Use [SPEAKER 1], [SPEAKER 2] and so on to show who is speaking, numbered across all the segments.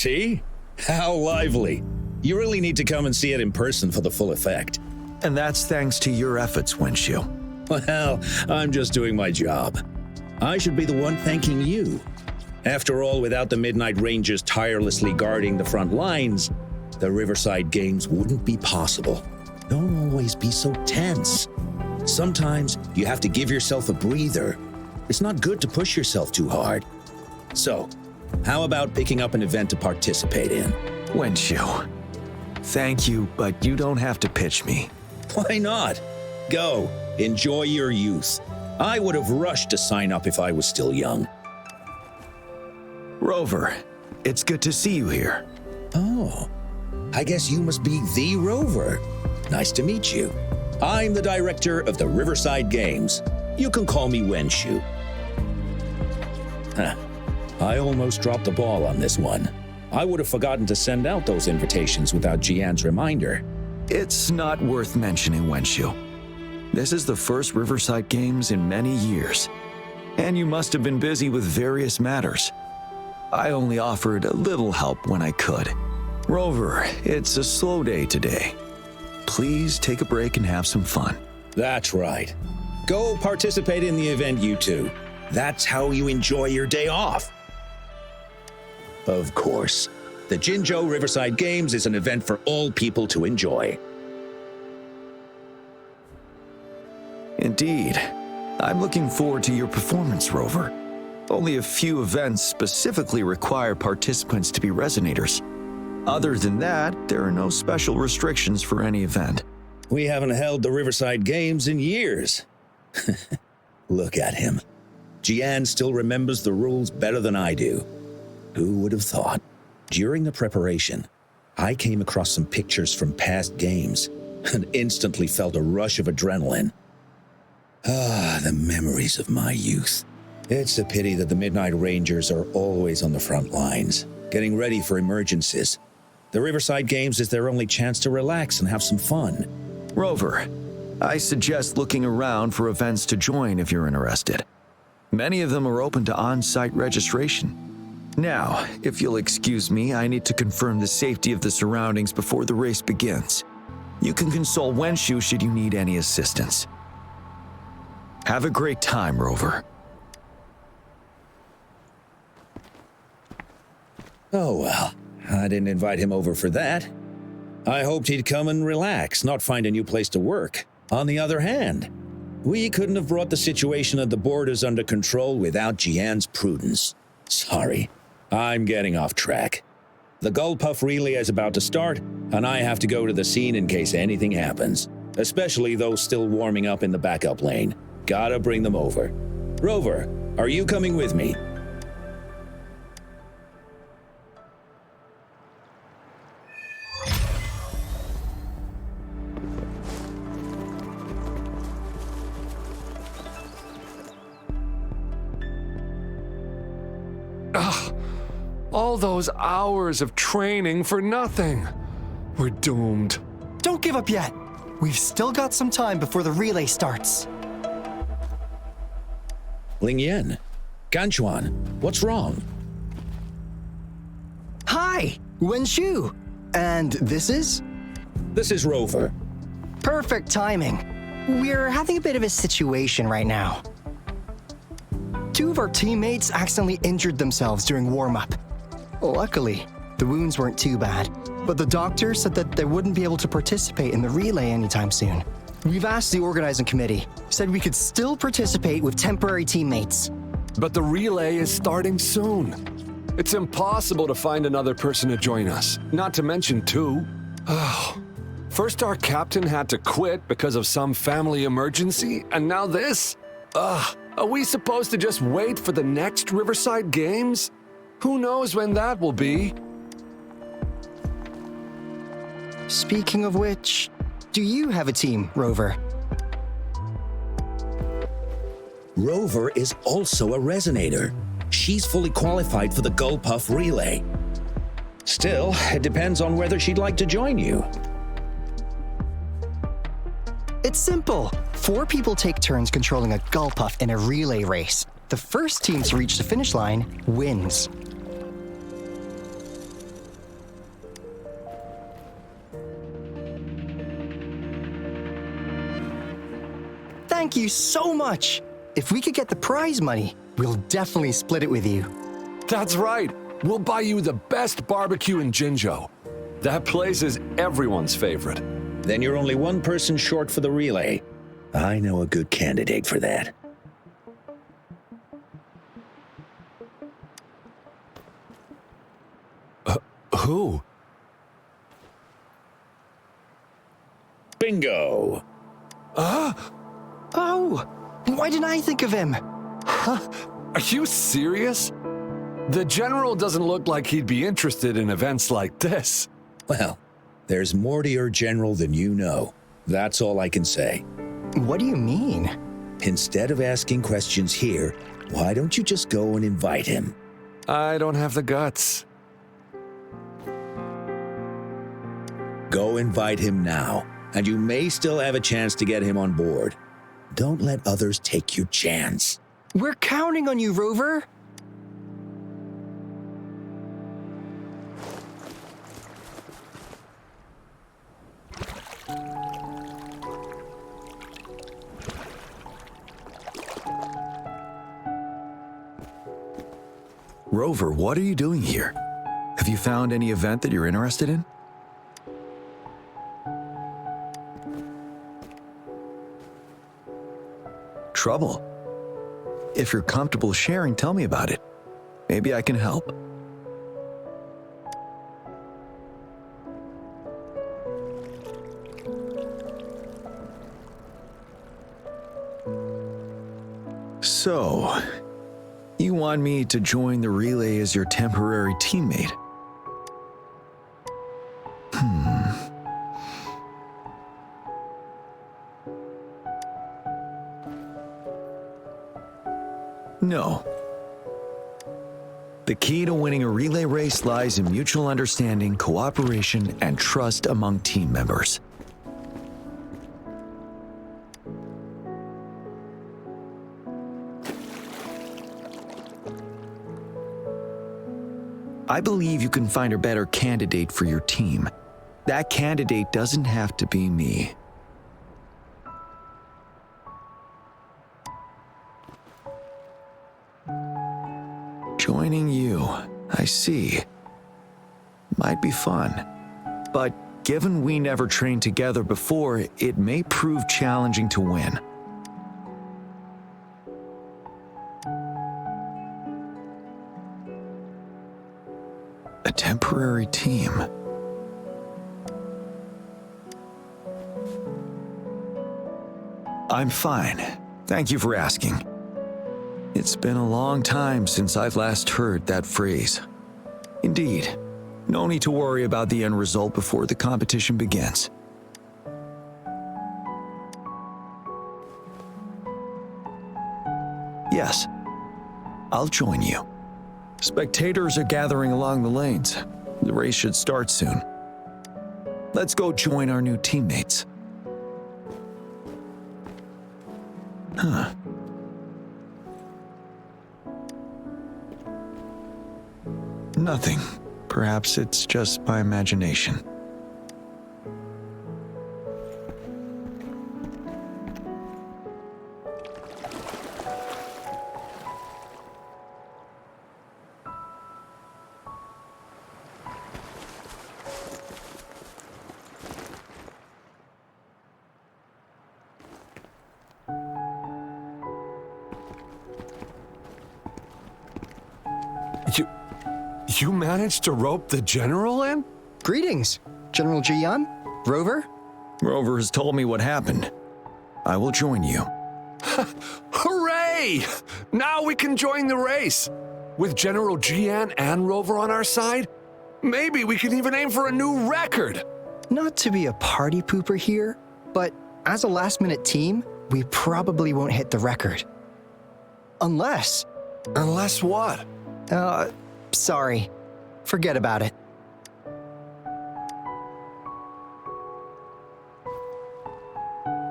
[SPEAKER 1] See? How lively. You really need to come and see it in person for the full effect.
[SPEAKER 2] And that's thanks to your efforts, Wenshu.
[SPEAKER 1] Well, I'm just doing my job. I should be the one thanking you. After all, without the Midnight Rangers tirelessly guarding the front lines, the Riverside Games wouldn't be possible. Don't always be so tense. Sometimes you have to give yourself a breather. It's not good to push yourself too hard. So, how about picking up an event to participate in?
[SPEAKER 2] Wenshu, thank you, but you don't have to pitch me.
[SPEAKER 1] Why not? Go, enjoy your youth. I would have rushed to sign up if I was still young.
[SPEAKER 2] Rover, it's good to see you here.
[SPEAKER 1] Oh, I guess you must be the Rover. Nice to meet you. I'm the director of the Riverside Games. You can call me Wenshu. Huh. I almost dropped the ball on this one. I would have forgotten to send out those invitations without Jiyan's reminder.
[SPEAKER 2] It's not worth mentioning, Wenshu. This is the first Riverside Games in many years, and you must have been busy with various matters. I only offered a little help when I could. Rover, it's a slow day today. Please take a break and have some fun.
[SPEAKER 1] That's right. Go participate in the event, you two. That's how you enjoy your day off. Of course, the Jinzhou Riverside Games is an event for all people to enjoy.
[SPEAKER 2] Indeed. I'm looking forward to your performance, Rover. Only a few events specifically require participants to be resonators. Other than that, there are no special restrictions for any event.
[SPEAKER 1] We haven't held the Riverside Games in years. Look at him. Jiyan still remembers the rules better than I do. Who would have thought? During the preparation, I came across some pictures from past games and instantly felt a rush of adrenaline. Ah, the memories of my youth. It's a pity that the Midnight Rangers are always on the front lines, getting ready for emergencies. The Riverside Games is their only chance to relax and have some fun.
[SPEAKER 2] Rover, I suggest looking around for events to join if you're interested. Many of them are open to on-site registration. Now, if you'll excuse me, I need to confirm the safety of the surroundings before the race begins. You can consult Wenshu should you need any assistance. Have a great time, Rover.
[SPEAKER 1] Oh well, I didn't invite him over for that. I hoped he'd come and relax, not find a new place to work. On the other hand, we couldn't have brought the situation at the borders under control without Jiyan's prudence. Sorry, I'm getting off track. The Gullpuff relay is about to start, and I have to go to the scene in case anything happens, especially those still warming up in the backup lane. Gotta bring them over. Rover, are you coming with me?
[SPEAKER 3] All those hours of training for nothing. We're doomed.
[SPEAKER 4] Don't give up yet. We've still got some time before the relay starts.
[SPEAKER 1] Lingyan, Ganchuan, what's wrong?
[SPEAKER 4] Hi, Wenshu. And this is?
[SPEAKER 1] This is Rover.
[SPEAKER 4] Perfect timing. We're having a bit of a situation right now. Two of our teammates accidentally injured themselves during warm-up. Luckily, the wounds weren't too bad, but the doctor said that they wouldn't be able to participate in the relay anytime soon. We've asked the organizing committee, said we could still participate with temporary teammates.
[SPEAKER 3] But the relay is starting soon. It's impossible to find another person to join us, not to mention two. First our captain had to quit because of some family emergency, and now this? Are we supposed to just wait for the next Riverside Games? Who knows when that will be?
[SPEAKER 4] Speaking of which, do you have a team, Rover?
[SPEAKER 1] Rover is also a resonator. She's fully qualified for the Gullpuff relay. Still, it depends on whether she'd like to join you.
[SPEAKER 4] It's simple. 4 people take turns controlling a Gullpuff in a relay race. The first team to reach the finish line wins. Thank you so much. If we could get the prize money, we'll definitely split it with you.
[SPEAKER 3] That's right. We'll buy you the best barbecue in Jinzhou. That place is everyone's favorite.
[SPEAKER 1] Then you're only one person short for the relay. I know a good candidate for that.
[SPEAKER 3] Who?
[SPEAKER 1] Bingo!
[SPEAKER 4] Oh, why didn't I think of him?
[SPEAKER 3] Are you serious? The General doesn't look like he'd be interested in events like this.
[SPEAKER 1] Well, there's more to your general than you know. That's all I can say.
[SPEAKER 4] What do you mean?
[SPEAKER 1] Instead of asking questions here, why don't you just go and invite him?
[SPEAKER 3] I don't have the guts.
[SPEAKER 1] Go invite him now, and you may still have a chance to get him on board. Don't let others take your chance.
[SPEAKER 4] We're counting on you, Rover.
[SPEAKER 2] Rover, what are you doing here? Have you found any event that you're interested in? Trouble? If you're comfortable sharing, tell me about it. Maybe I can help. So, you want me to join the relay as your temporary teammate? No. The key to winning a relay race lies in mutual understanding, cooperation, and trust among team members. I believe you can find a better candidate for your team. That candidate doesn't have to be me. Joining you, I see. Might be fun. But given we never trained together before, it may prove challenging to win. A temporary team. I'm fine. Thank you for asking. It's been a long time since I've last heard that phrase. Indeed, no need to worry about the end result before the competition begins. Yes, I'll join you. Spectators are gathering along the lanes. The race should start soon. Let's go join our new teammates. Huh. Nothing. Perhaps it's just my imagination.
[SPEAKER 3] You managed to rope the General in?
[SPEAKER 4] Greetings, General Jiyan, Rover.
[SPEAKER 2] Rover has told me what happened. I will join you.
[SPEAKER 3] Hooray! Now we can join the race. With General Jiyan and Rover on our side, maybe we can even aim for a new record.
[SPEAKER 4] Not to be a party pooper here, but as a last-minute team, we probably won't hit the record. Unless...
[SPEAKER 3] Unless what?
[SPEAKER 4] Sorry. Forget about it.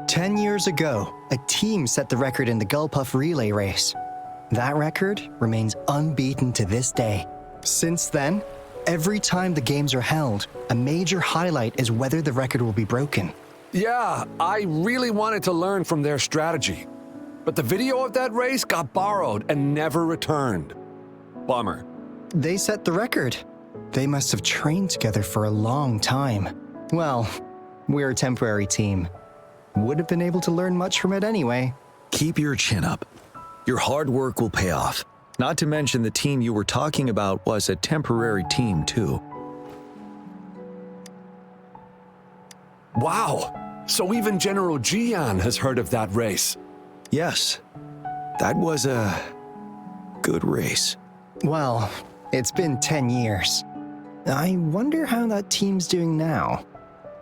[SPEAKER 4] "10 years ago, a team set the record in the Gullpuff relay race. That record remains unbeaten to this day. Since then, every time the games are held, a major highlight is whether the record will be broken.
[SPEAKER 3] Yeah, I really wanted to learn from their strategy. But the video of that race got borrowed and never returned. Bummer.
[SPEAKER 4] They set the record. They must have trained together for a long time. Well, we're a temporary team. Would have been able to learn much from it anyway.
[SPEAKER 2] Keep your chin up. Your hard work will pay off. Not to mention the team you were talking about was a temporary team too.
[SPEAKER 3] Wow, so even General Jiyan has heard of that race.
[SPEAKER 2] Yes, that was a good race.
[SPEAKER 4] Well, it's been 10 years. I wonder how that team's doing now.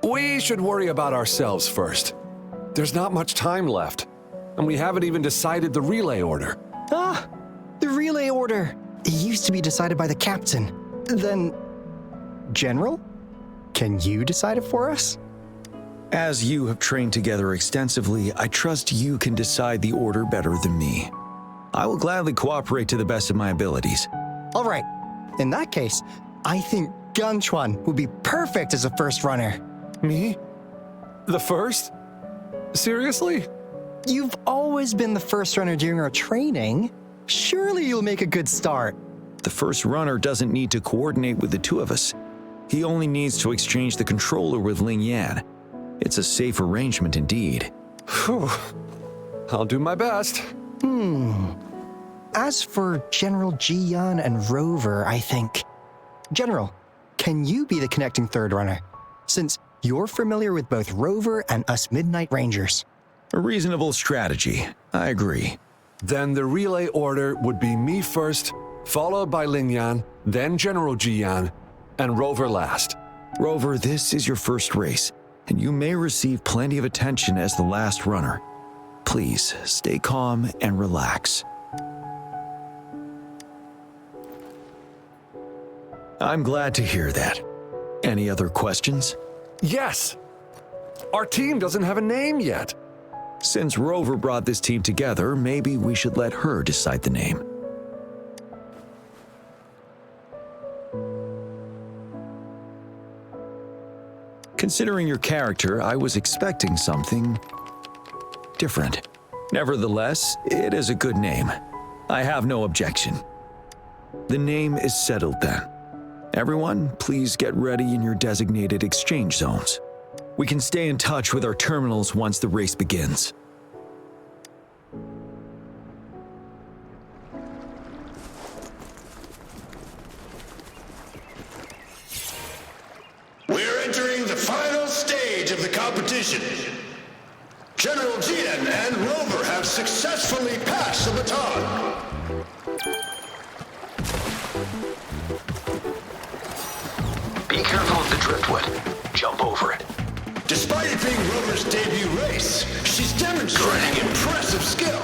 [SPEAKER 3] We should worry about ourselves first. There's not much time left, and we haven't even decided the relay order.
[SPEAKER 4] Ah, the relay order. It used to be decided by the captain. Then, General? Can you decide it for us?
[SPEAKER 2] As you have trained together extensively, I trust you can decide the order better than me. I will gladly cooperate to the best of my abilities.
[SPEAKER 4] All right. In that case, I think Gunchuan would be perfect as a first runner.
[SPEAKER 3] Me? The first? Seriously?
[SPEAKER 4] You've always been the first runner during our training. Surely you'll make a good start.
[SPEAKER 2] The first runner doesn't need to coordinate with the two of us. He only needs to exchange the controller with Lingyan. It's a safe arrangement indeed.
[SPEAKER 3] Phew. I'll do my best.
[SPEAKER 4] As for General Jiyan and Rover, I think. General, can you be the connecting third runner? Since you're familiar with both Rover and us Midnight Rangers.
[SPEAKER 2] A reasonable strategy. I agree.
[SPEAKER 3] Then the relay order would be me first, followed by Lingyan, then General Jiyan, and Rover last.
[SPEAKER 2] Rover, this is your first race, and you may receive plenty of attention as the last runner. Please, stay calm and relax. I'm glad to hear that. Any other questions?
[SPEAKER 3] Yes! Our team doesn't have a name yet.
[SPEAKER 2] Since Rover brought this team together, maybe we should let her decide the name. Considering your character, I was expecting something different. Nevertheless, it is a good name. I have no objection. The name is settled then. Everyone, please get ready in your designated exchange zones. We can stay in touch with our terminals once the race begins.
[SPEAKER 5] We're entering the final stage of the competition. General Jiyan and Rover have successfully passed the baton.
[SPEAKER 2] Be careful of the driftwood. Jump over it.
[SPEAKER 5] Despite it being Rover's debut race, she's demonstrating impressive skill.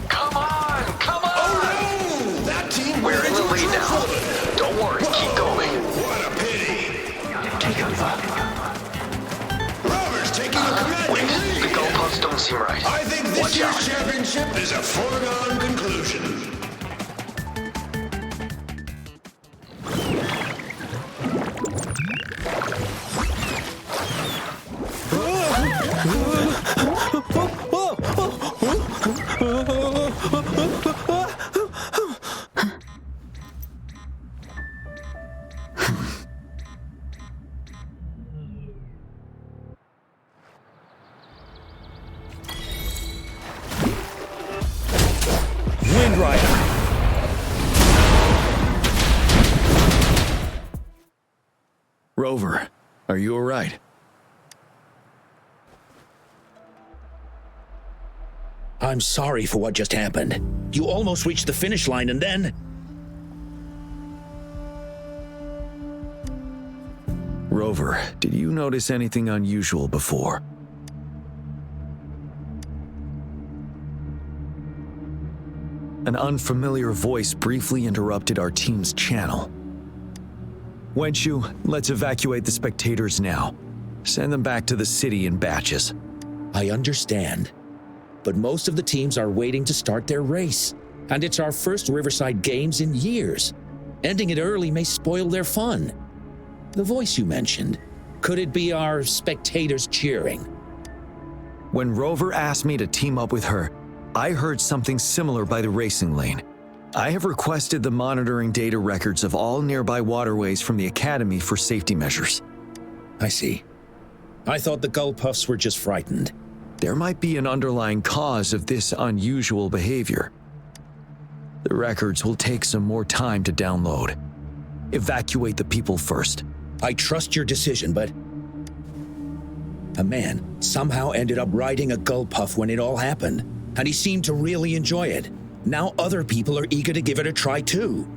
[SPEAKER 2] Come on! Come on!
[SPEAKER 5] Oh no! That team
[SPEAKER 2] We're in the
[SPEAKER 5] into a
[SPEAKER 2] lead now.
[SPEAKER 5] driftwood.
[SPEAKER 2] Don't worry, keep going.
[SPEAKER 5] What a pity. Rover's taking a commanding
[SPEAKER 2] The
[SPEAKER 5] lead.
[SPEAKER 2] goalposts don't seem right.
[SPEAKER 5] I think this
[SPEAKER 2] Watch
[SPEAKER 5] year's
[SPEAKER 2] out.
[SPEAKER 5] championship is a foregone conclusion.
[SPEAKER 1] Wind Rider.
[SPEAKER 2] Rover, are you all right?
[SPEAKER 1] I'm sorry for what just happened. You almost reached the finish line and then...
[SPEAKER 2] Rover, did you notice anything unusual before? An unfamiliar voice briefly interrupted our team's channel. Wenchu, let's evacuate the spectators now. Send them back to the city in batches.
[SPEAKER 1] I understand. But most of the teams are waiting to start their race. And it's our first Riverside Games in years. Ending it early may spoil their fun. The voice you mentioned, Could it be our spectators cheering?
[SPEAKER 2] When Rover asked me to team up with her, I heard something similar by the racing lane. I have requested the monitoring data records of all nearby waterways from the Academy for safety measures.
[SPEAKER 1] I see. I thought the Gull Puffs were just frightened.
[SPEAKER 2] There might be an underlying cause of this unusual behavior. The records will take some more time to download. Evacuate the people first.
[SPEAKER 1] I trust your decision, but a man somehow ended up riding a Gull Puff when it all happened, and he seemed to really enjoy it. Now other people are eager to give it a try too.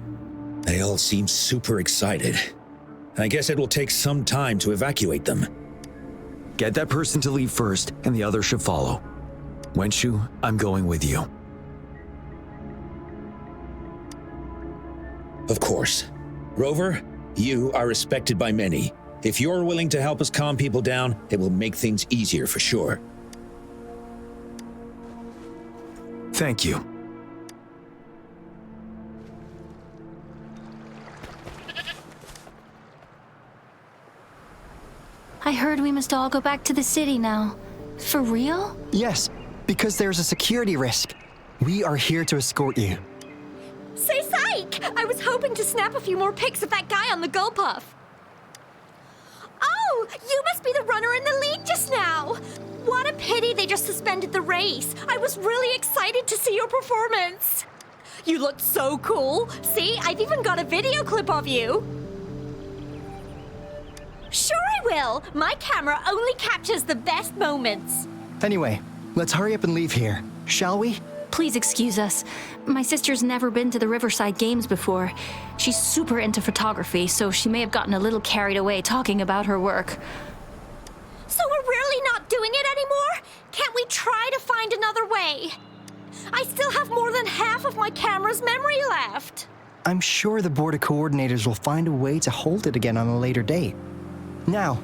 [SPEAKER 1] They all seem super excited. I guess it will take some time to evacuate them.
[SPEAKER 2] Get that person to leave first, and the others should follow. Wenshu, I'm going with you.
[SPEAKER 1] Of course. Rover, you are respected by many. If you're willing to help us calm people down, it will make things easier for sure.
[SPEAKER 2] Thank you.
[SPEAKER 6] I heard we must all go back to the city now. For real?
[SPEAKER 4] Yes, because there's a security risk. We are here to escort you.
[SPEAKER 7] Say psych! I was hoping to snap a few more pics of that guy on the Gull Puff. Oh, you must be the runner in the lead just now. What a pity they just suspended the race. I was really excited to see your performance. You looked so cool. See, I've even got a video clip of you. Sure I will. My camera only captures the best moments.
[SPEAKER 4] Anyway, let's hurry up and leave here, shall we?
[SPEAKER 6] Please excuse us. My sister's never been to the Riverside Games before. She's super into photography, so she may have gotten a little carried away talking about her work.
[SPEAKER 7] So we're really not doing it anymore? Can't we try to find another way? I still have more than half of my camera's memory left.
[SPEAKER 4] I'm sure the board of coordinators will find a way to hold it again on a later date. Now,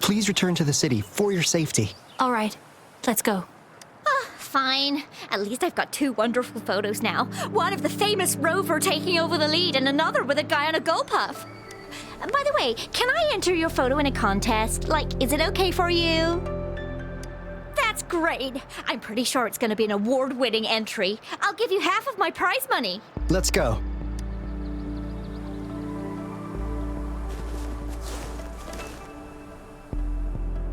[SPEAKER 4] please return to the city for your safety.
[SPEAKER 6] All right, let's go.
[SPEAKER 7] Fine. At least I've got two wonderful photos now. One of the famous Rover taking over the lead and another with a guy on a Gull Puff. By the way, can I enter your photo in a contest? Like, is it okay for you? That's great. I'm pretty sure it's going to be an award-winning entry. I'll give you half of my prize money.
[SPEAKER 4] Let's go.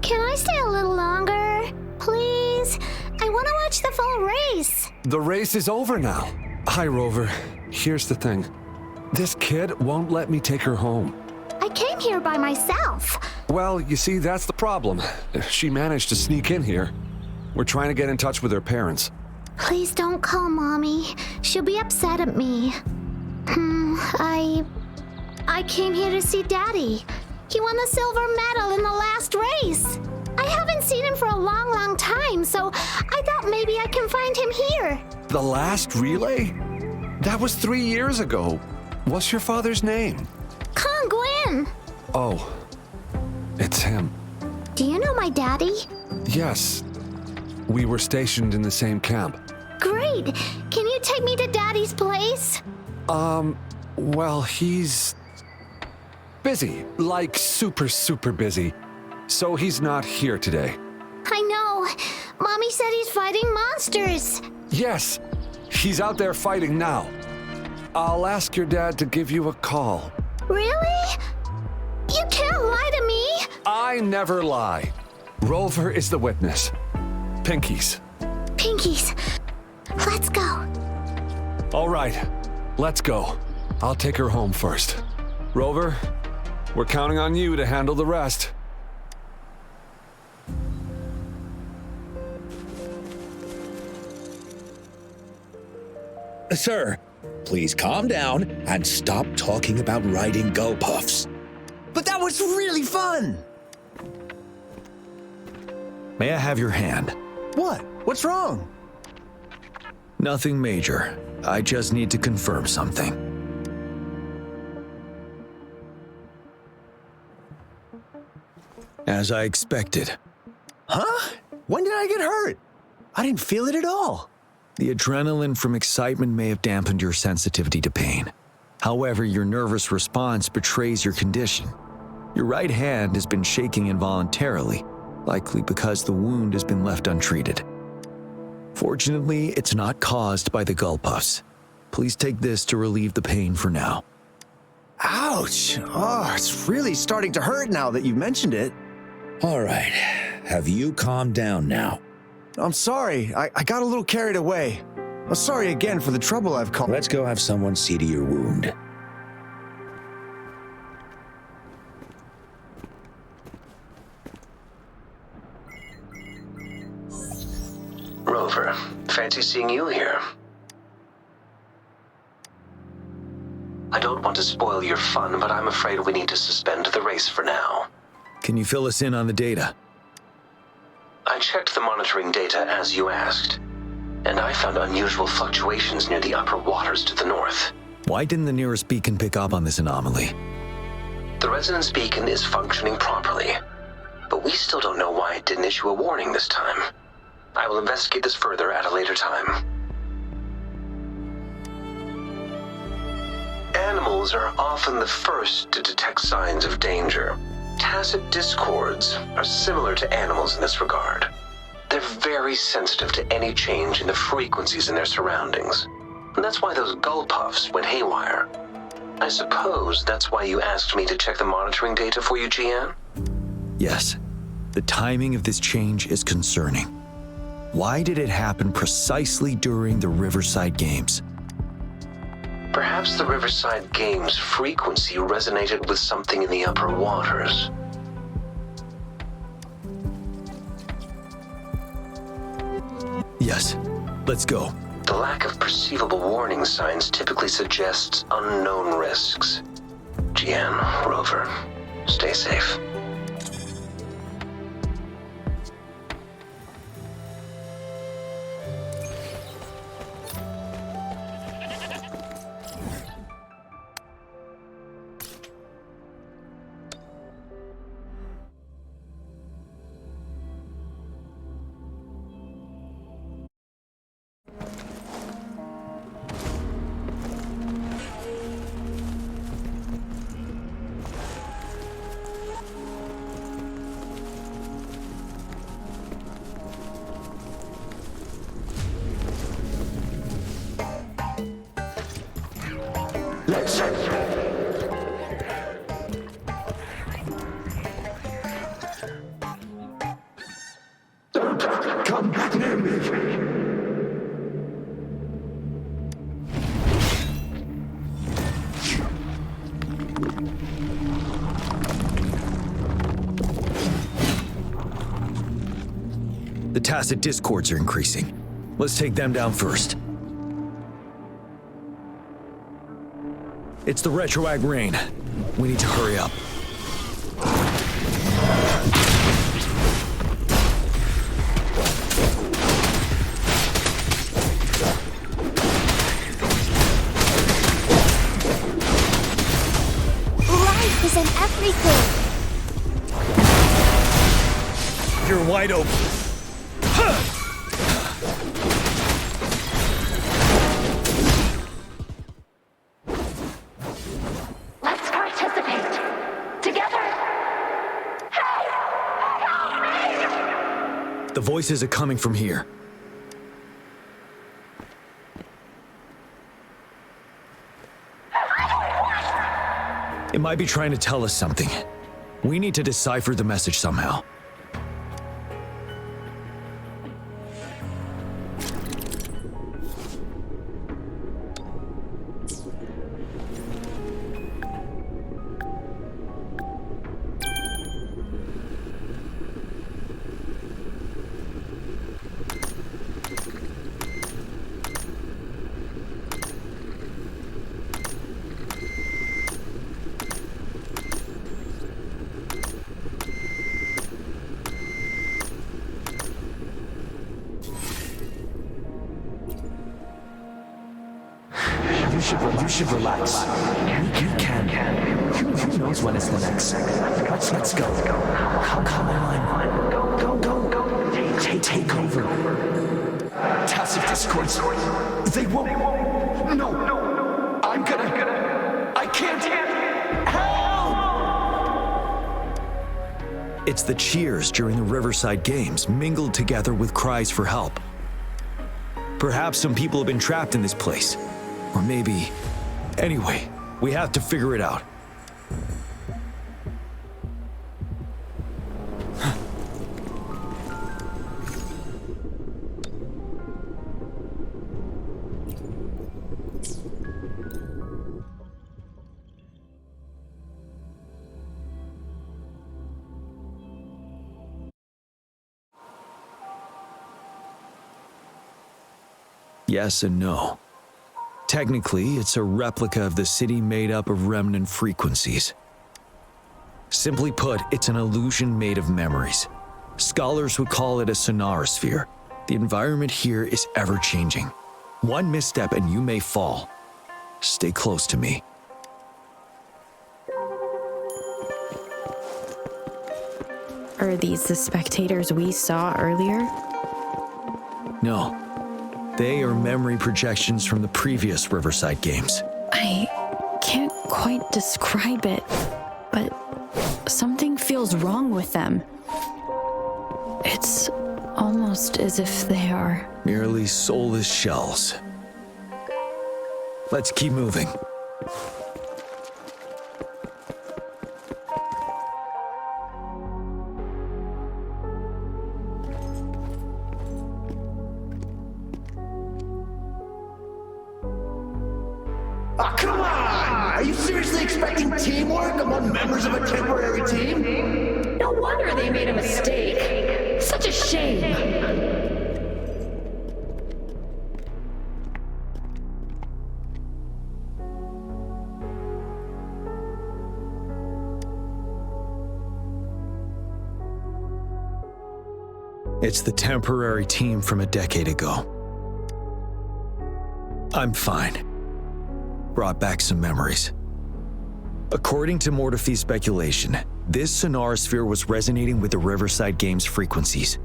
[SPEAKER 8] Can I stay a little longer? Please? I want to watch the full race.
[SPEAKER 3] The race is over now. Hi, Rover. Here's the thing. This kid won't let me take her home.
[SPEAKER 8] I came here by myself.
[SPEAKER 3] Well, you see, that's the problem. She managed to sneak in here. We're trying to get in touch with her parents.
[SPEAKER 8] Please don't call Mommy. She'll be upset at me. I came here to see Daddy. He won the silver medal in the last race. I haven't seen him for a long, long time, so I thought maybe I can find him here.
[SPEAKER 3] The last relay? That was 3 years ago. What's your father's name?
[SPEAKER 8] Kong Gwyn.
[SPEAKER 3] Oh, it's him.
[SPEAKER 8] Do you know my daddy?
[SPEAKER 3] Yes. We were stationed in the same camp.
[SPEAKER 8] Great. Can you take me to Daddy's place?
[SPEAKER 3] Well, he's busy. Like super, super busy. So he's not here today.
[SPEAKER 8] I know. Mommy said he's fighting monsters.
[SPEAKER 3] Yes, he's out there fighting now. I'll ask your dad to give you a call.
[SPEAKER 8] Really? You can't lie to me.
[SPEAKER 3] I never lie. Rover is the witness. Pinkies.
[SPEAKER 8] Pinkies. Let's go.
[SPEAKER 3] All right, let's go. I'll take her home first. Rover, we're counting on you to handle the rest.
[SPEAKER 1] Sir, please calm down and stop talking about riding Gull Puffs.
[SPEAKER 2] But that was really fun! May I have your hand?
[SPEAKER 4] What? What's wrong?
[SPEAKER 2] Nothing major. I just need to confirm something. As I expected.
[SPEAKER 9] Huh? When did I get hurt? I didn't feel it at all.
[SPEAKER 2] The adrenaline from excitement may have dampened your sensitivity to pain. However, your nervous response betrays your condition. Your right hand has been shaking involuntarily, likely because the wound has been left untreated. Fortunately, it's not caused by the gull puffs. Please take this to relieve the pain for now.
[SPEAKER 9] Ouch! Oh, it's really starting to hurt now that you mentioned it.
[SPEAKER 1] All right. Have you calmed down now?
[SPEAKER 9] I'm sorry. I got a little carried away. I'm sorry again for the trouble I've caused.
[SPEAKER 1] Let's go have someone see to your wound.
[SPEAKER 10] Rover, fancy seeing you here. I don't want to spoil your fun, but I'm afraid we need to suspend the race for now.
[SPEAKER 2] Can you fill us in on the data?
[SPEAKER 10] I checked the monitoring data as you asked, and I found unusual fluctuations near the upper waters to the north.
[SPEAKER 2] Why didn't the nearest beacon pick up on this anomaly?
[SPEAKER 10] The resonance beacon is functioning properly, but we still don't know why it didn't issue a warning this time. I will investigate this further at a later time. Animals are often the first to detect signs of danger. Tacit discords are similar to animals in this regard. They're very sensitive to any change in the frequencies in their surroundings. And that's why those gull puffs went haywire. I suppose that's why you asked me to check the monitoring data for you, Jiyan?
[SPEAKER 2] Yes. The timing of this change is concerning. Why did it happen precisely during the Riverside Games?
[SPEAKER 10] Perhaps the Riverside Games' frequency resonated with something in the upper waters.
[SPEAKER 2] Yes. Let's go.
[SPEAKER 10] The lack of perceivable warning signs typically suggests unknown risks. Jiyan, Rover, stay safe.
[SPEAKER 5] Let's don't come near me.
[SPEAKER 2] The tacit discords are increasing. Let's take them down first. It's the retroag rain. We need to hurry up.
[SPEAKER 8] Life is in everything.
[SPEAKER 2] You're wide open.
[SPEAKER 8] Let's participate. Together. Hey! Help me!
[SPEAKER 2] The voices are coming from here. It might be trying to tell us something. We need to decipher the message somehow.
[SPEAKER 11] You should relax. You can. Who knows when it's the next? Let's go. Come on. Go. Take over. Tacit discords. They won't. No. I'm gonna. I can't. Help!
[SPEAKER 2] It's the cheers during the Riverside Games mingled together with cries for help. Perhaps some people have been trapped in this place. Or maybe... Anyway, we have to figure it out. Yes and no. Technically, it's a replica of the city made up of remnant frequencies. Simply put, it's an illusion made of memories. Scholars would call it a sonorosphere. The environment here is ever-changing. One misstep and you may fall. Stay close to me.
[SPEAKER 12] Are these the spectators we saw earlier?
[SPEAKER 2] No. They are memory projections from the previous Riverside Games.
[SPEAKER 12] I can't quite describe it, but something feels wrong with them. It's almost as if they are
[SPEAKER 2] merely soulless shells. Let's keep moving.
[SPEAKER 5] Oh, come on! Are you seriously expecting teamwork among members of a temporary team?
[SPEAKER 13] No wonder they made a mistake. Such a shame.
[SPEAKER 2] It's the temporary team from a decade ago. I'm fine. Brought back some memories. According to Mortefy's speculation, this sonorosphere was resonating with the Riverside Games frequencies,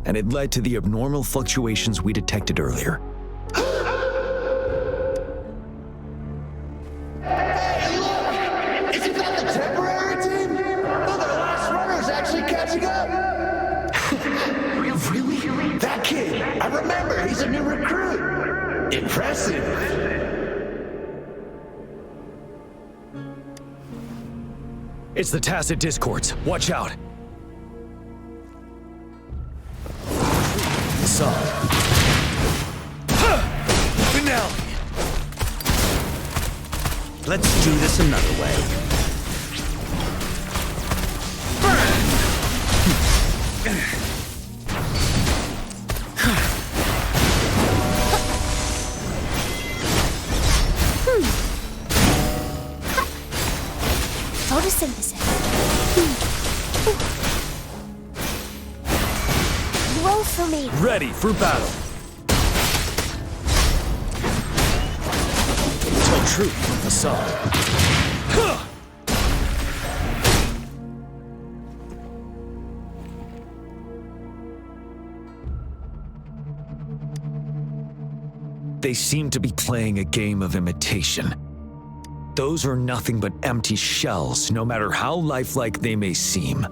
[SPEAKER 2] and it led to the abnormal fluctuations we detected earlier.
[SPEAKER 5] Hey, look! Isn't that the temporary team? Oh, the last runner's actually catching up! Really? That kid! I remember, he's a new recruit! Impressive!
[SPEAKER 2] It's the tacit discords. Watch out.
[SPEAKER 1] Finale. Let's do this another way.
[SPEAKER 8] Photosynthesis. Roll for me.
[SPEAKER 2] Ready for battle. Tell truth with the song. They seem to be playing a game of imitation. Those are nothing but empty shells, no matter how lifelike they may seem.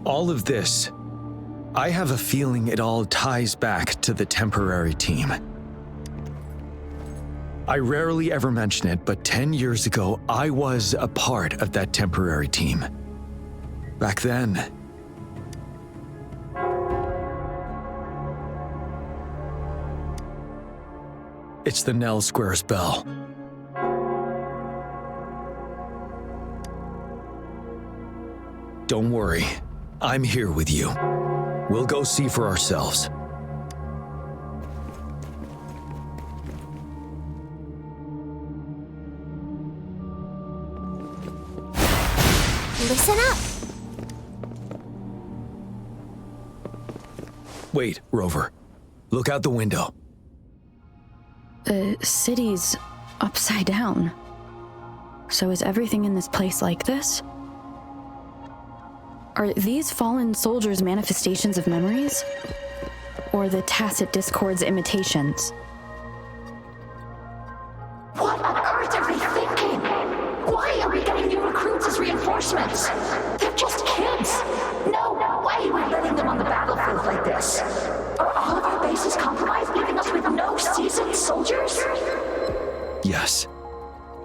[SPEAKER 2] All of this, I have a feeling it all ties back to the temporary team. I rarely ever mention it, but 10 years ago, I was a part of that temporary team. Back then, it's the Nell Squares bell. Don't worry, I'm here with you. We'll go see for ourselves.
[SPEAKER 8] Listen up.
[SPEAKER 2] Wait, Rover. Look out the window.
[SPEAKER 12] The city's upside down. So is everything in this place like this? Are these fallen soldiers manifestations of memories? Or the tacit discords imitations?
[SPEAKER 13] What on earth are they thinking?
[SPEAKER 2] Yes.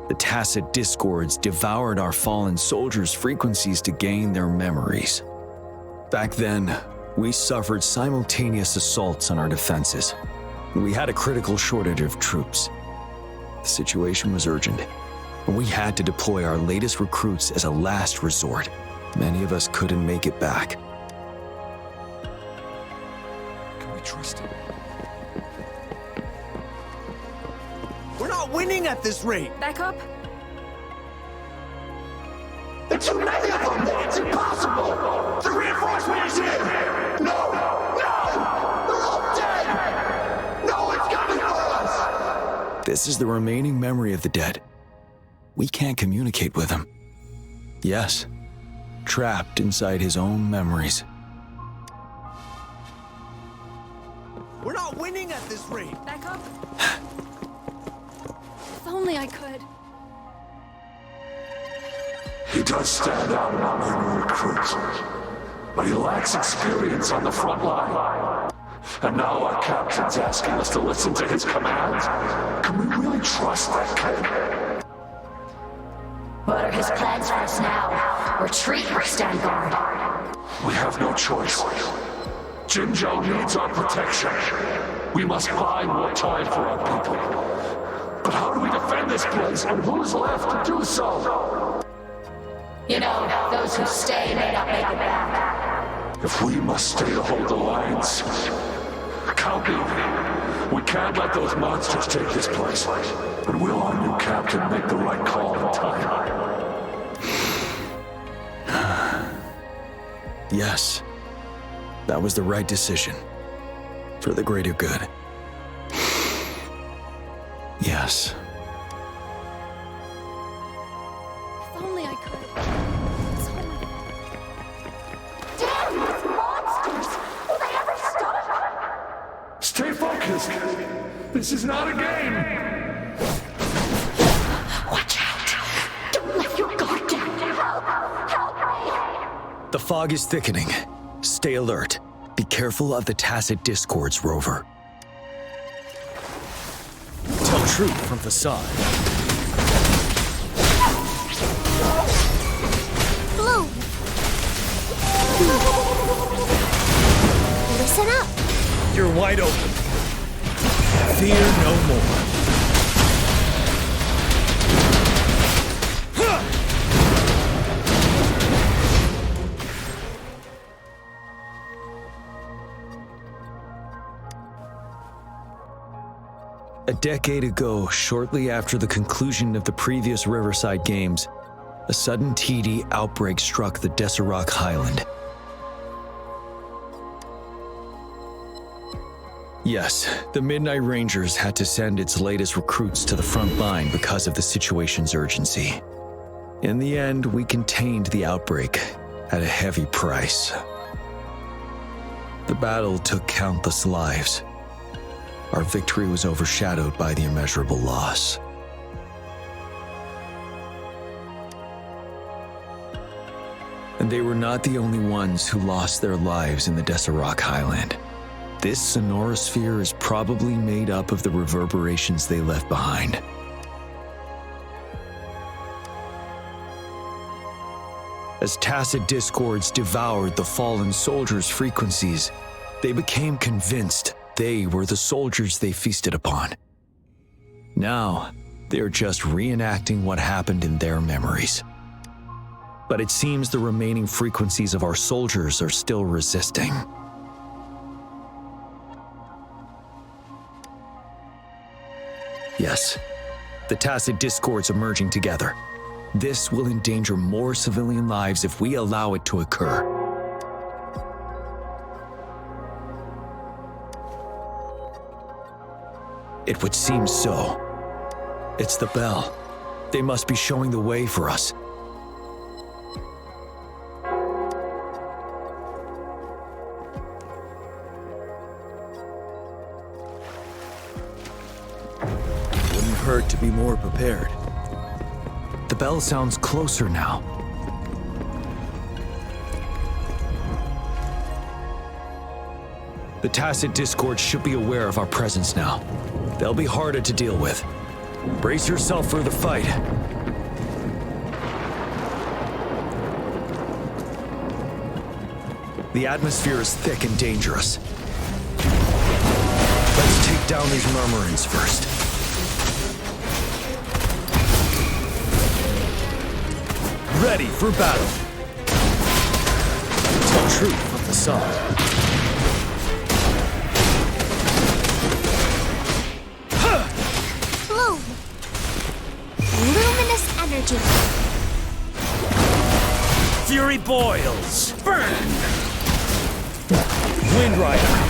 [SPEAKER 2] The tacit discords devoured our fallen soldiers' frequencies to gain their memories. Back then, we suffered simultaneous assaults on our defenses. We had a critical shortage of troops. The situation was urgent. We had to deploy our latest recruits as a last resort. Many of us couldn't make it back.
[SPEAKER 3] Can we trust him?
[SPEAKER 9] We're not winning at this rate.
[SPEAKER 6] Back up.
[SPEAKER 5] There are too many of them! It's impossible! The reinforcement is here! No! No! They're all dead! No one's coming for us!
[SPEAKER 2] This is the remaining memory of the dead. We can't communicate with him. Yes, trapped inside his own memories.
[SPEAKER 9] We're not winning at this rate.
[SPEAKER 6] Back up. If only I could.
[SPEAKER 14] He does stand out among new recruits, but he lacks experience on the front line. And now our captain's asking us to listen to his commands. Can we really trust that kid?
[SPEAKER 13] What are his plans for us now? Retreat or stand guard?
[SPEAKER 14] We have no choice. Jinzhou needs our protection. We must buy more time for our people. But how do we defend this place, and who's left to do so?
[SPEAKER 13] You know, those who stay may not make it back.
[SPEAKER 14] If we must stay to hold the lines, count me. We can't let those monsters take this place. And will our new captain make the right call in time?
[SPEAKER 2] Yes, that was the right decision. For the greater good. Yes.
[SPEAKER 6] If only I could.
[SPEAKER 13] Damn these monsters! Will they ever stop?
[SPEAKER 14] Stay focused. This is not a game.
[SPEAKER 13] Watch out! Don't let your guard down! Help me!
[SPEAKER 2] The fog is thickening. Stay alert. Be careful of the tacit discords, Rover. Tell truth from facade.
[SPEAKER 8] Blue! Listen up!
[SPEAKER 2] You're wide open. Fear no more. A decade ago, shortly after the conclusion of the previous Riverside Games, a sudden TD outbreak struck the Deserac Highland. Yes, the Midnight Rangers had to send its latest recruits to the front line because of the situation's urgency. In the end, we contained the outbreak at a heavy price. The battle took countless lives. Our victory was overshadowed by the immeasurable loss. And they were not the only ones who lost their lives in the Deserac Highland. This sonorosphere is probably made up of the reverberations they left behind. As tacit discords devoured the fallen soldiers' frequencies, they became convinced they were the soldiers they feasted upon. Now, they're just reenacting what happened in their memories. But it seems the remaining frequencies of our soldiers are still resisting. Yes, the tacit discords emerging together. This will endanger more civilian lives if we allow it to occur. It would seem so. It's the bell. They must be showing the way for us. Wouldn't hurt to be more prepared. The bell sounds closer now. The tacit discord should be aware of our presence now. They'll be harder to deal with. Brace yourself for the fight. The atmosphere is thick and dangerous. Let's take down these murmurings first. Ready for battle. Tell truth from the side.
[SPEAKER 8] Bloom. Luminous energy.
[SPEAKER 1] Fury boils. Burn! Wind Rider.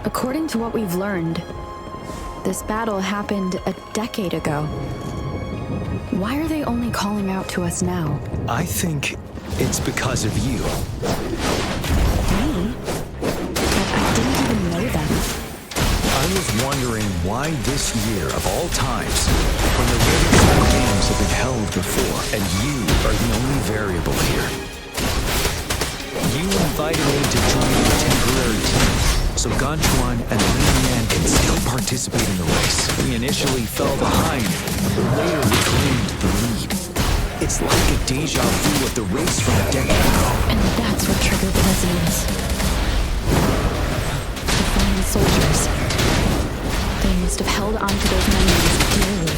[SPEAKER 12] According to what we've learned, this battle happened a decade ago. Why are they only calling out to us now?
[SPEAKER 2] I think it's because of you.
[SPEAKER 12] Me? But I didn't even know them.
[SPEAKER 2] I was wondering why this year of all times, when the Riverside Games have been held before, and you are the only variable here. You invited me to join the temporary team, so Ganchuan and Lin Yan can still participate in the race. We initially fell behind, but later we claimed the lead. It's like a deja vu of the race from a decade ago.
[SPEAKER 12] And that's what triggered the resonance. The fallen soldiers. They must have held onto those memories dearly.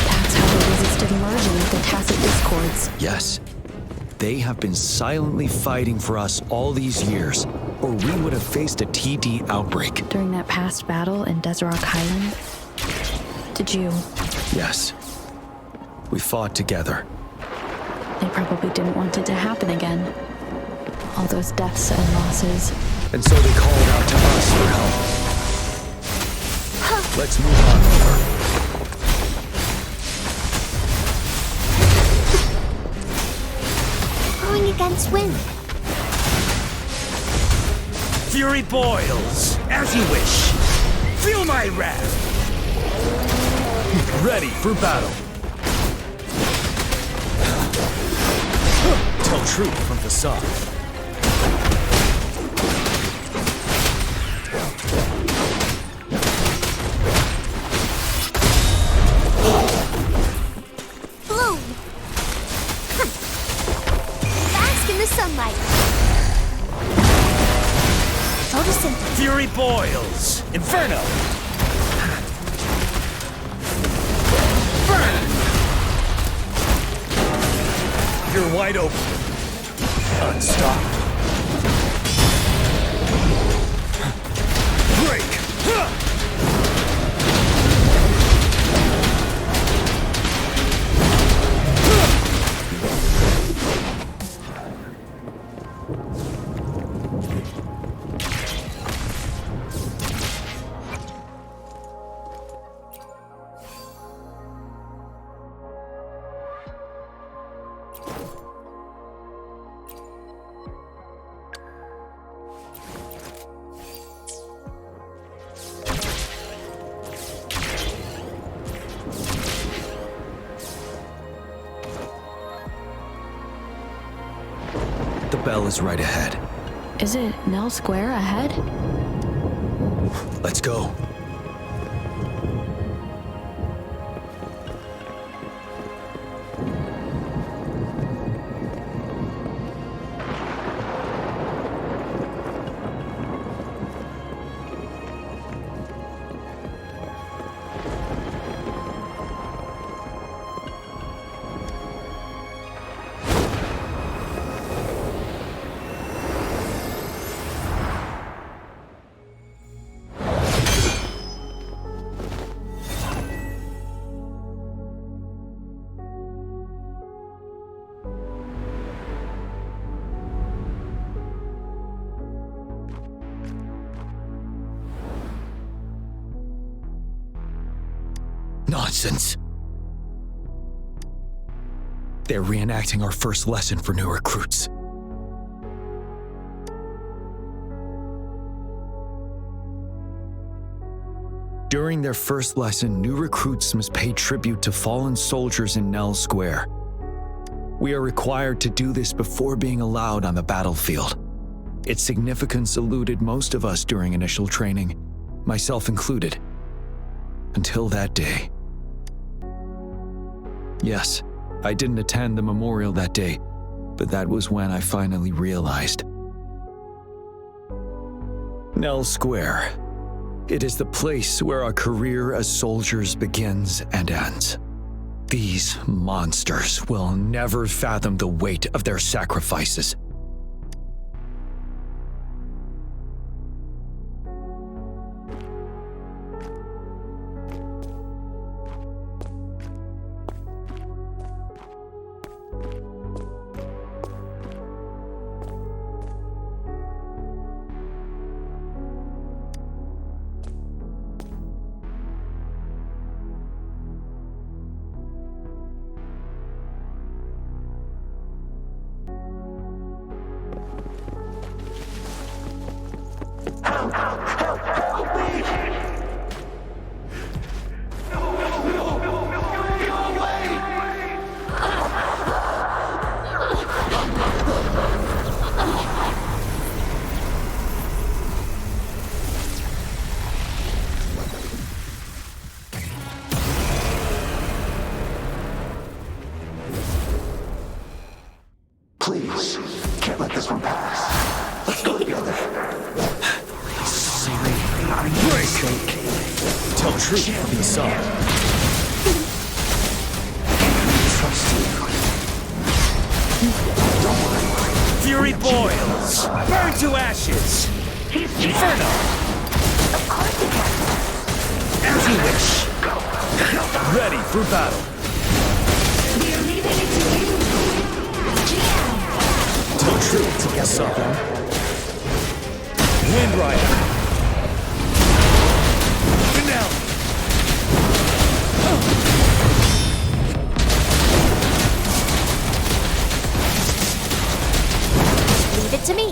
[SPEAKER 12] That's how they resisted merging with the tacit discords.
[SPEAKER 2] Yes. They have been silently fighting for us all these years, or we would have faced a TD outbreak.
[SPEAKER 12] During that past battle in Desert Rock Highland, did you?
[SPEAKER 2] Yes. We fought together.
[SPEAKER 12] They probably didn't want it to happen again. All those deaths and losses.
[SPEAKER 2] And so they called out to us for help. Let's move on over.
[SPEAKER 8] Going against wind.
[SPEAKER 1] Fury boils, as you wish. Feel my wrath.
[SPEAKER 2] Ready for battle. Tell truth from the side.
[SPEAKER 8] Bloom. Bask in the sunlight. Photosynthesis.
[SPEAKER 1] Fury boils. Inferno. Burn! You're wide open. Unstoppable. Break!
[SPEAKER 2] The bell is right ahead.
[SPEAKER 12] Is it Nell Square ahead?
[SPEAKER 2] Let's go. Nonsense. They're reenacting our first lesson for new recruits. During their first lesson, new recruits must pay tribute to fallen soldiers in Nell Square. We are required to do this before being allowed on the battlefield. Its significance eluded most of us during initial training, myself included. Until that day. Yes, I didn't attend the memorial that day, but that was when I finally realized. Nell Square. It is the place where our career as soldiers begins and ends. These monsters will never fathom the weight of their sacrifices.
[SPEAKER 5] Please, can't let this one pass. Let's go together.
[SPEAKER 11] Sorry, I made a mistake.
[SPEAKER 2] Tell truth from the sun.
[SPEAKER 11] Trust you. Don't worry.
[SPEAKER 15] Fury boils! Burn to ashes! Inferno!
[SPEAKER 13] Of course you can.
[SPEAKER 15] As you wish! Ready for battle!
[SPEAKER 13] We are leaving it to you. Jiyan!
[SPEAKER 2] Tell truth to the sun.
[SPEAKER 15] Wind Rider! Finale!
[SPEAKER 7] Leave it to me.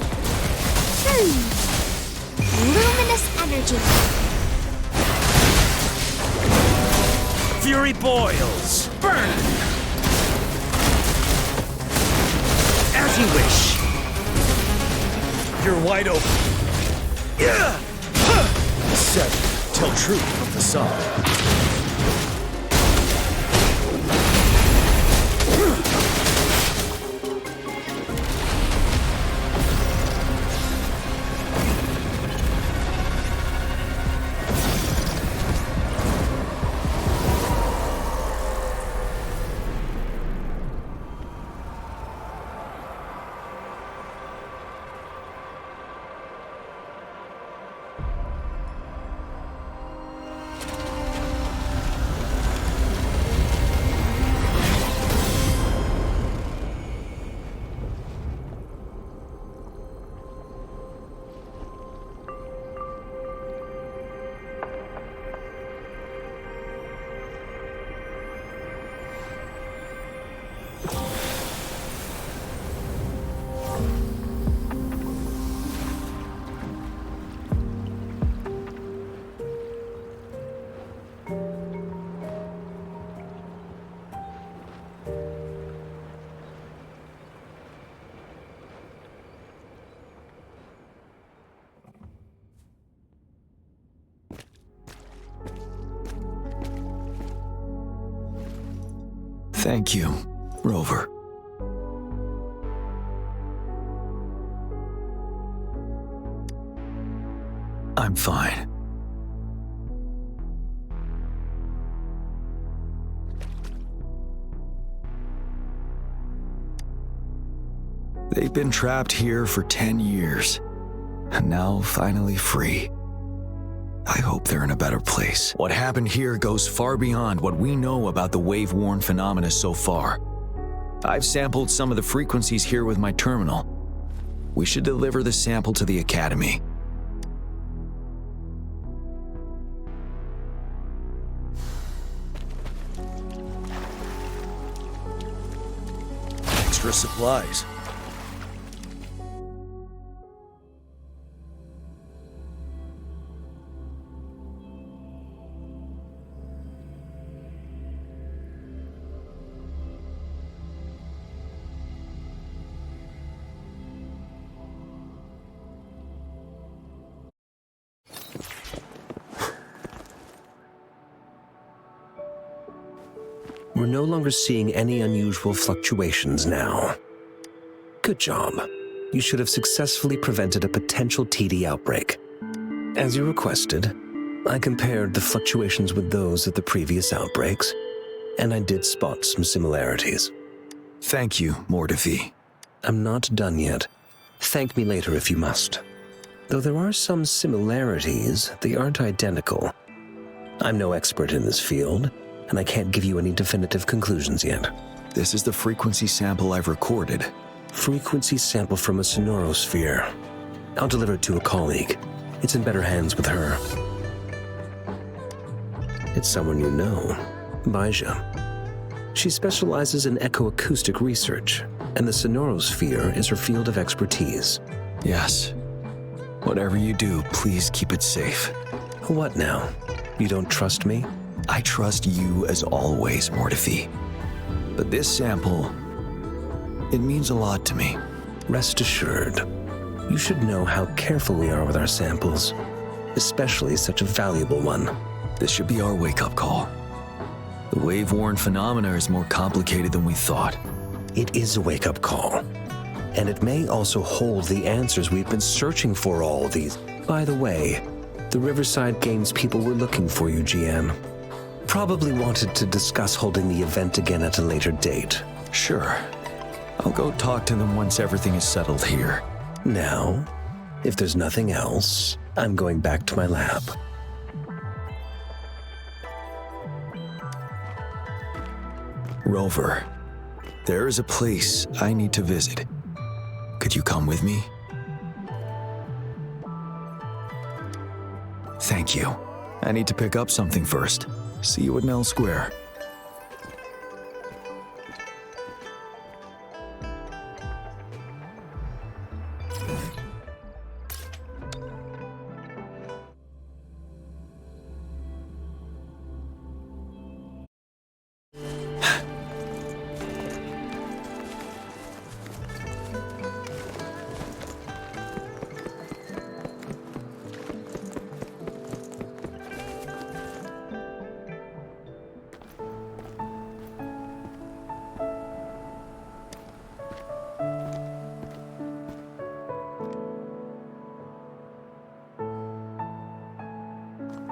[SPEAKER 7] Luminous energy.
[SPEAKER 15] Fury boils! Burn! As you wish! You're wide open. Yeah!
[SPEAKER 2] Set. Tell truth from the sun. Thank you, Rover. I'm fine. They've been trapped here for 10 years, and now finally free. I hope they're in a better place. What happened here goes far beyond what we know about the wave-worn phenomena so far. I've sampled some of the frequencies here with my terminal. We should deliver the sample to the Academy.
[SPEAKER 15] Extra supplies.
[SPEAKER 9] We're no longer seeing any unusual fluctuations now. Good job. You should have successfully prevented a potential TD outbreak. As you requested, I compared the fluctuations with those of the previous outbreaks, and I did spot some similarities.
[SPEAKER 2] Thank you, Mortifi.
[SPEAKER 9] I'm not done yet. Thank me later if you must. Though there are some similarities, they aren't identical. I'm no expert in this field, and I can't give you any definitive conclusions yet.
[SPEAKER 2] This is the frequency sample I've recorded.
[SPEAKER 9] Frequency sample from a sonorosphere. I'll deliver it to a colleague. It's in better hands with her. It's someone you know, Baija. She specializes in echoacoustic research, and the sonorosphere is her field of expertise.
[SPEAKER 2] Yes. Whatever you do, please keep it safe.
[SPEAKER 9] What now? You don't trust me?
[SPEAKER 2] I trust you as always, Mortifi. But this sample, it means a lot to me.
[SPEAKER 9] Rest assured, you should know how careful we are with our samples, especially such a valuable one.
[SPEAKER 2] This should be our wake-up call. The wave-worn phenomena is more complicated than we thought.
[SPEAKER 9] It is a wake-up call, and it may also hold the answers we've been searching for all these. By the way, the Riverside Games people were looking for you, Jiyan. Probably wanted to discuss holding the event again at a later date.
[SPEAKER 2] Sure. I'll go talk to them once everything is settled here.
[SPEAKER 9] Now, if there's nothing else, I'm going back to my lab.
[SPEAKER 2] Rover, there is a place I need to visit. Could you come with me? Thank you. I need to pick up something first. See you at Nell Square.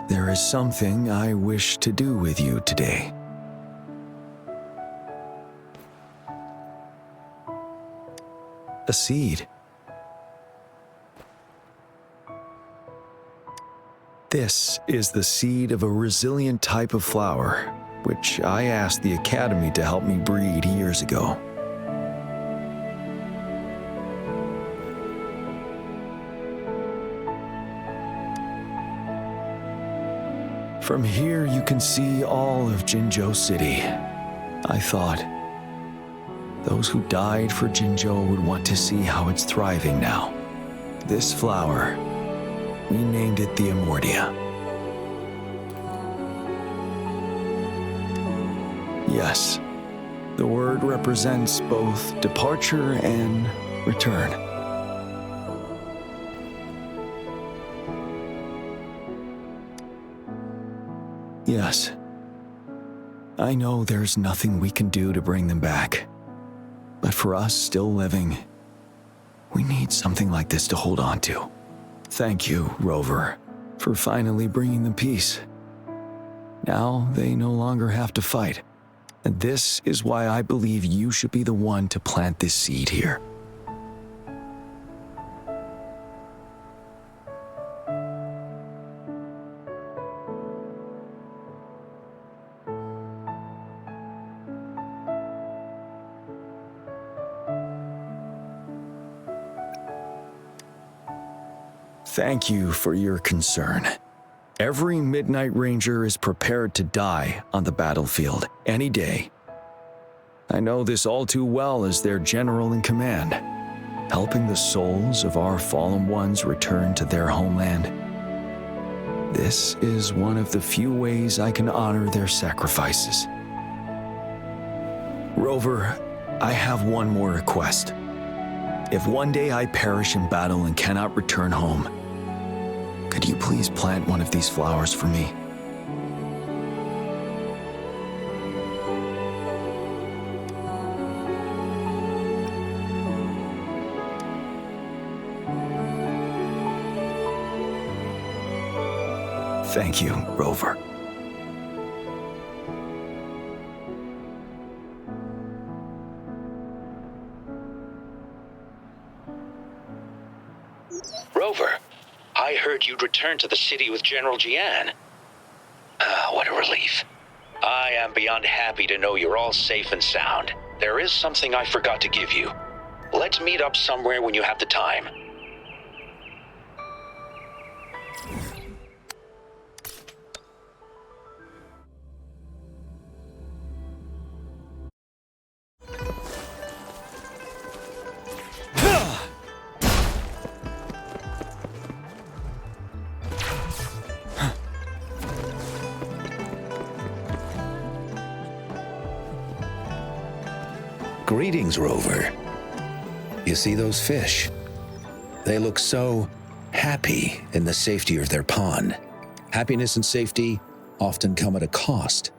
[SPEAKER 2] There is something I wish to do with you today. A seed. This is the seed of a resilient type of flower, which I asked the Academy to help me breed years ago. From here, you can see all of Jinzhou City. I thought, those who died for Jinzhou would want to see how it's thriving now. This flower, we named it the Amortia. Yes, the word represents both departure and return. Yes. I know there's nothing we can do to bring them back. But for us still living, we need something like this to hold on to. Thank you, Rover, for finally bringing them peace. Now they no longer have to fight. And this is why I believe you should be the one to plant this seed here. Thank you for your concern. Every Midnight Ranger is prepared to die on the battlefield any day. I know this all too well as their general in command, helping the souls of our fallen ones return to their homeland. This is one of the few ways I can honor their sacrifices. Rover, I have one more request. If one day I perish in battle and cannot return home, could you please plant one of these flowers for me? Thank you, Rover.
[SPEAKER 1] Rover, I heard you'd returned to the city with General Jiyan. Ah, what a relief. I am beyond happy to know you're all safe and sound. There is something I forgot to give you. Let's meet up somewhere when you have the time. Greetings, Rover. You see those fish? They look so happy in the safety of their pond. Happiness and safety often come at a cost,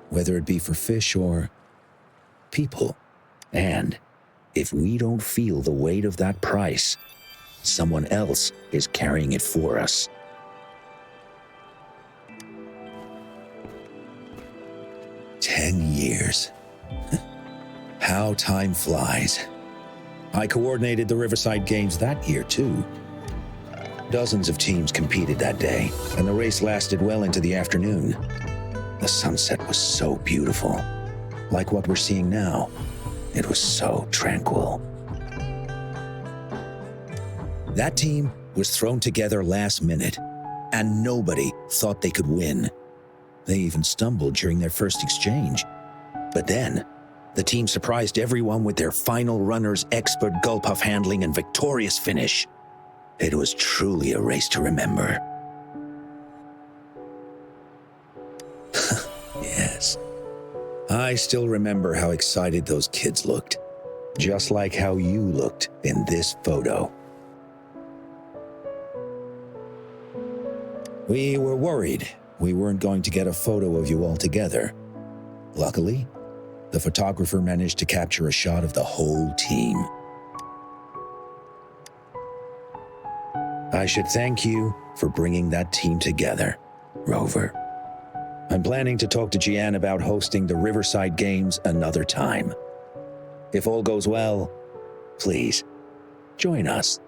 [SPEAKER 1] whether it be for fish or people. And if we don't feel the weight of that price, someone else is carrying it for us. "10 years. How time flies. I coordinated the Riverside Games that year, too. Dozens of teams competed that day, and the race lasted well into the afternoon. The sunset was so beautiful. Like what we're seeing now, it was so tranquil. That team was thrown together last minute, and nobody thought they could win. They even stumbled during their first exchange. But then, the team surprised everyone with their final runner's expert gulpuff handling and victorious finish. It was truly a race to remember. Yes. I still remember how excited those kids looked, just like how you looked in this photo. We were worried we weren't going to get a photo of you all together. Luckily, the photographer managed to capture a shot of the whole team. I should thank you for bringing that team together, Rover. I'm planning to talk to Jiyan about hosting the Riverside Games another time. If all goes well, please, join us.